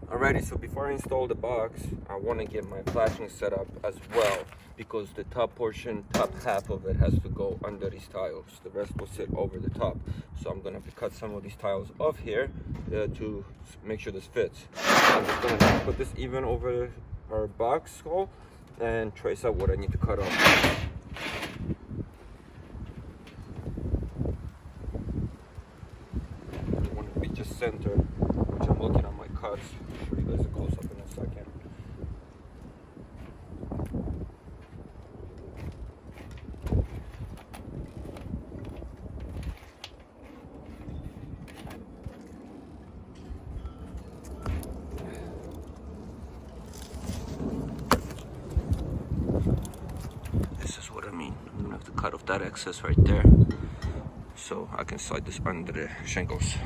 Alrighty, so before I install the box, I want to get my flashing set up as well, because the top portion, top half of it has to go under these tiles. The rest will sit over the top. So I'm gonna have to cut some of these tiles off here to make sure this fits. I'm just gonna put this even over our box hole and trace out what I need to cut off. I want it to be just centered, which I'm looking at my cuts. I'll show you guys a close up in a second. This is what I mean. I'm gonna have to cut off that excess right there so I can slide this under the shingles.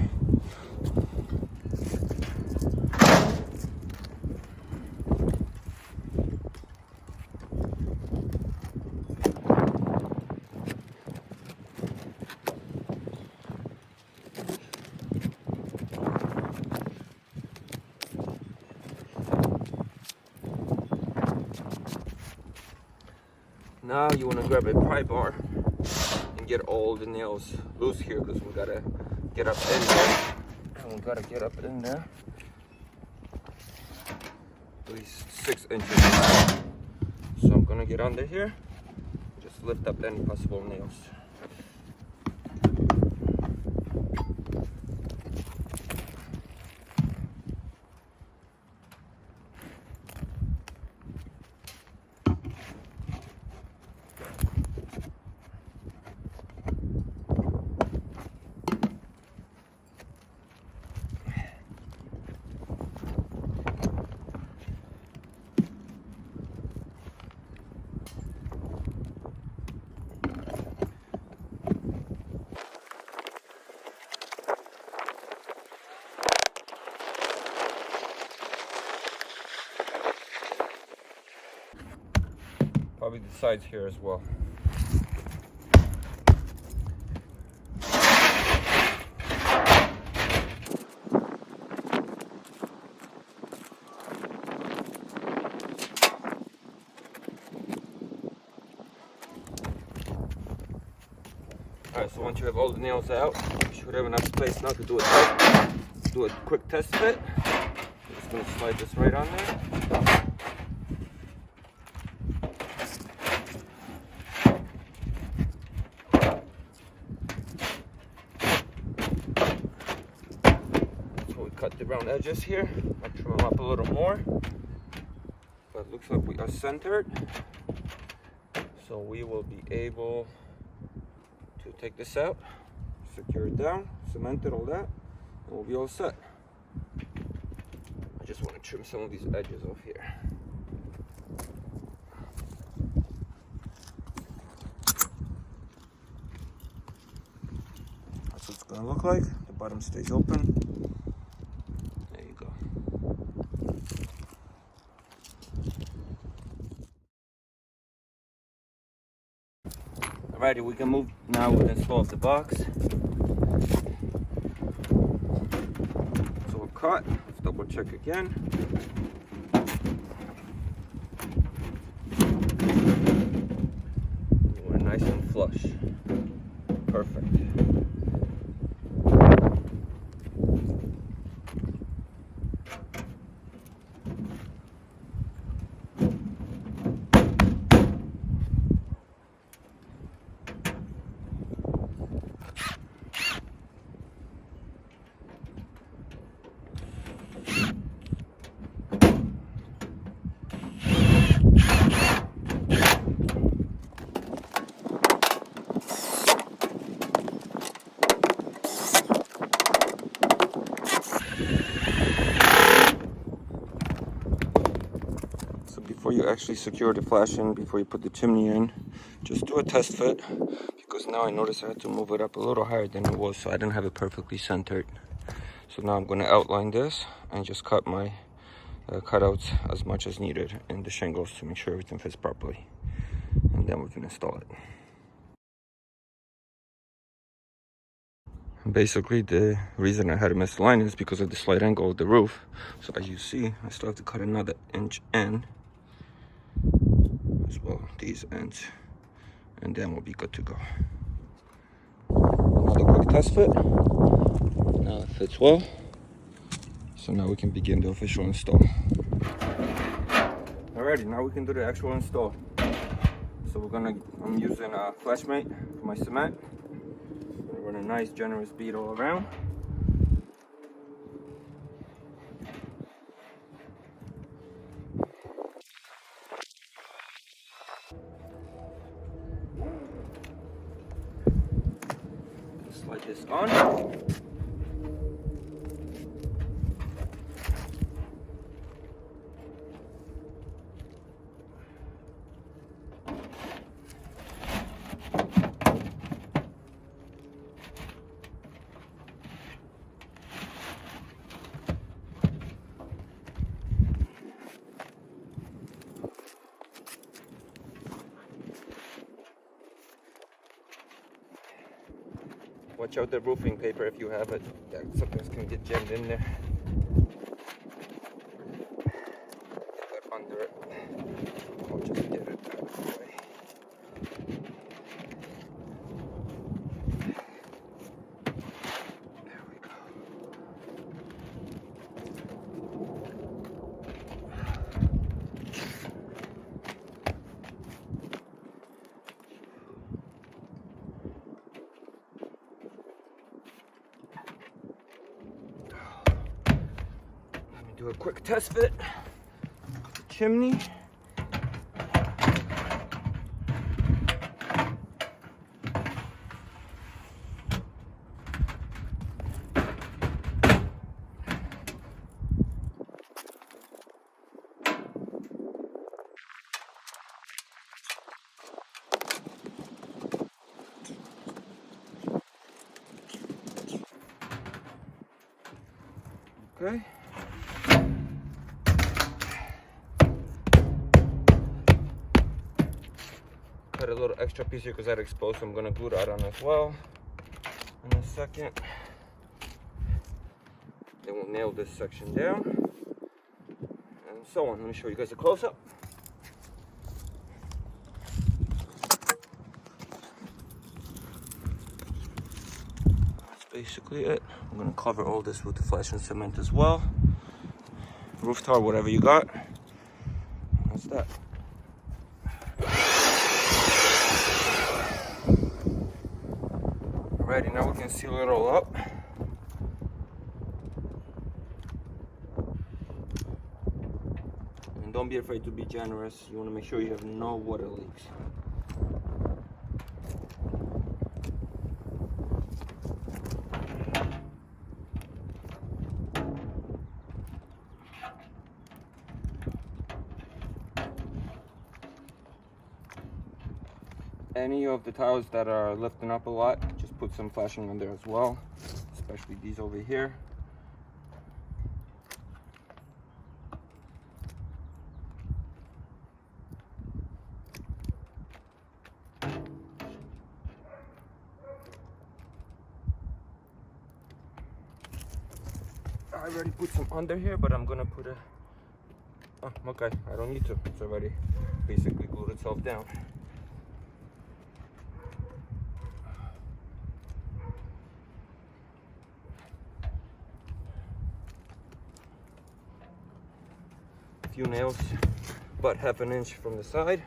Now you want to grab a pry bar and get all the nails loose here, because we gotta get up in there. And we gotta get up in there at least 6 inches. So I'm gonna get under here, just lift up any possible nails. Probably the sides here as well. Alright, so once you have all the nails out, you should have enough space now to do a quick test fit. I'm just going to slide this right on there. Cut the round edges here. I'll trim them up a little more, but it looks like we are centered, so we will be able to take this out, secure it down, cement it, all that, and we'll be all set. I just want to trim some of these edges off here. That's what it's going to look like. The bottom stays open. Alrighty, we can move now and install the box. So we're cut. Let's double check again. We're nice and flush. Perfect. Before you actually secure the flash in, before you put the chimney in, just do a test fit, because now I noticed I had to move it up a little higher than it was, so I didn't have it perfectly centered. So now I'm going to outline this and just cut my cutouts as much as needed in the shingles to make sure everything fits properly, and then we can install it. Basically, the reason I had to misaligned is because of the slight angle of the roof. So as you see, I still have to cut another inch in as well, these ends, and then we'll be good to go. Another quick test fit. Now it fits well. So now we can begin the official install. Alrighty, now we can do the actual install. So I'm using a FlashMate for my cement. Run a nice generous bead all around. Slide this on. Watch out the roofing paper if you have it. That sometimes can get jammed in there. Get under it. I'll just get it out of the way. There we go. Do a quick test fit. The chimney. Okay. Cut a little extra piece here because that exposed, so I'm gonna glue that on as well in a second. Then we'll nail this section down and so on. Let me show you guys a close-up. That's basically it. I'm gonna cover all this with the flash and cement as well. Roof tar, whatever you got. That's that. Alrighty, now we can seal it all up. And don't be afraid to be generous. You want to make sure you have no water leaks. Any of the tiles that are lifting up a lot, just put some flashing on there as well, especially these over here. I already put some under here, but I'm gonna put a, oh, okay, I don't need to, it's already basically glued itself down. Few nails, about ½ an inch from the side.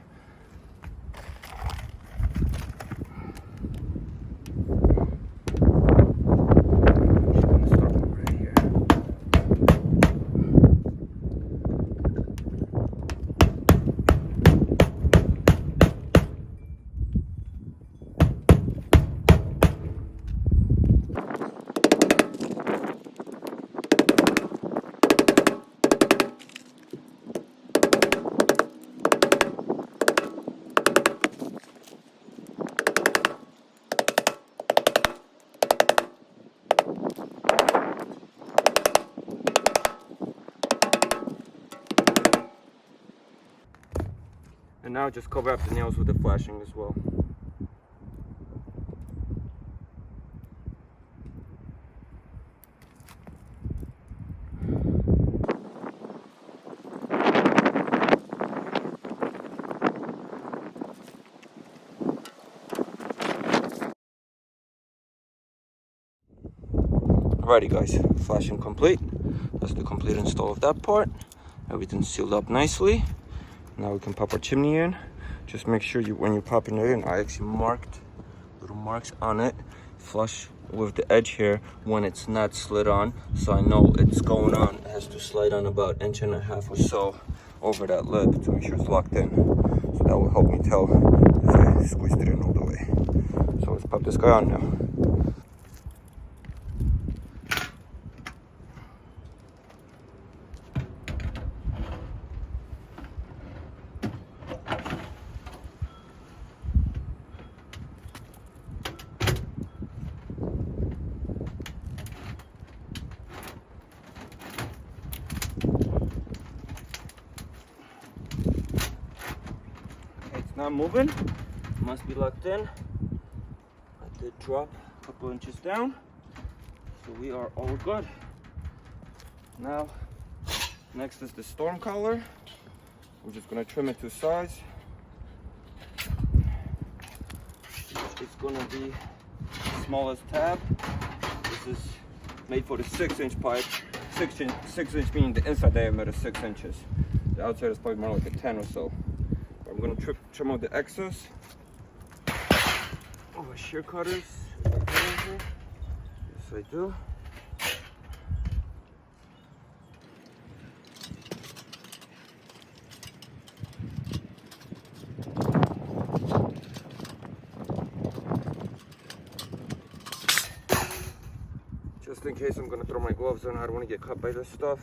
And now just cover up the nails with the flashing as well. Alrighty guys, flashing complete. That's the complete install of that part. Everything's sealed up nicely. Now we can pop our chimney in. Just make sure you, when you're popping it in, I actually marked little marks on it, flush with the edge here when it's not slid on, so I know it's going on. It has to slide on about 1.5 inches or so over that lip to make sure it's locked in. So that will help me tell if I squeezed it in all the way. So let's pop this guy on now. Not moving, must be locked in. I did drop a couple inches down, so we are all good. Now, next is the storm collar. We're just gonna trim it to size. It's gonna be the smallest tab. This is made for the 6-inch pipe. 6 inch meaning the inside diameter is 6 inches. The outside is probably more like a 10 or so. I'm going to trim out the excess. Oh, my shear cutters. Yes, I do. Just in case I'm going to throw my gloves on, I don't want to get cut by this stuff.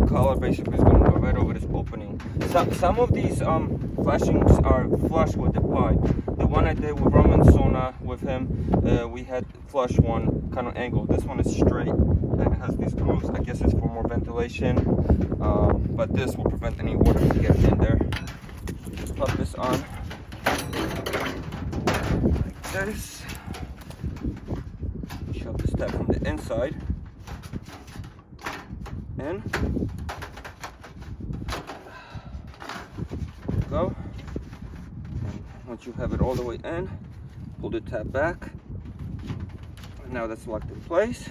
Collar basically is going to go right over this opening. Some of these flashings are flush with the pipe. The one I did with Roman Sona with him, we had flush one kind of angled. This one is straight and it has these grooves. I guess it's for more ventilation, but this will prevent any water from getting in there. So just pop this on like this. Shove this tab from the inside in. Go. And once you have it all the way in, pull the tab back. And now that's locked in place.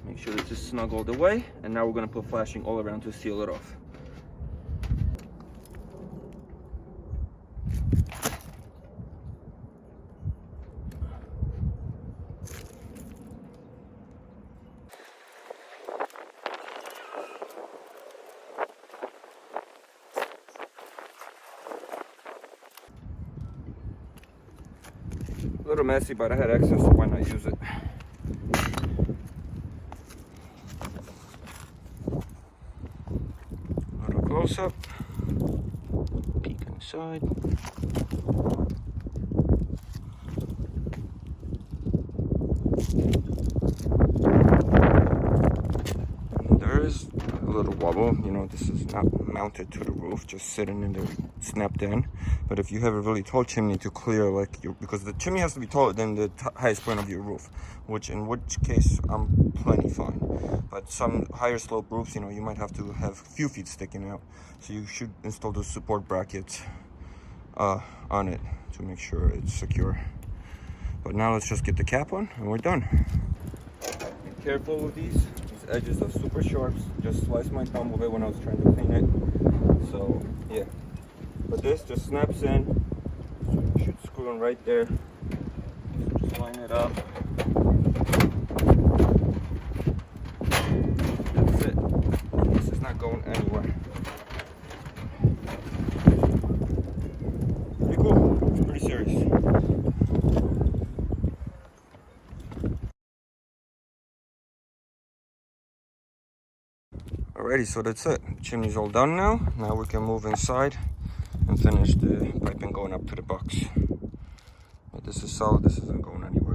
Make sure this is snug all the way. And now we're going to put flashing all around to seal it off. A little messy, but I had excess, so why not use it? A little close up, peek inside. There is a little wobble, you know, this is not mounted to the roof, just sitting in there, snapped in. But if you have a really tall chimney to clear, like because the chimney has to be taller than the highest point of your roof, in which case I'm plenty fine. But some higher slope roofs, you know, you might have to have a few feet sticking out. So you should install those support brackets on it to make sure it's secure. But now let's just get the cap on and we're done. Be careful with these edges are super sharp. Just sliced my thumb with it when I was trying to clean it. So yeah. But this just snaps in, so you should screw in right there. So just line it up. That's it. This is not going anywhere. Pretty cool, it's pretty serious. Alrighty, so that's it. The chimney's all done now. Now we can move inside and finish the piping going up to the box. But this is solid, this isn't going anywhere.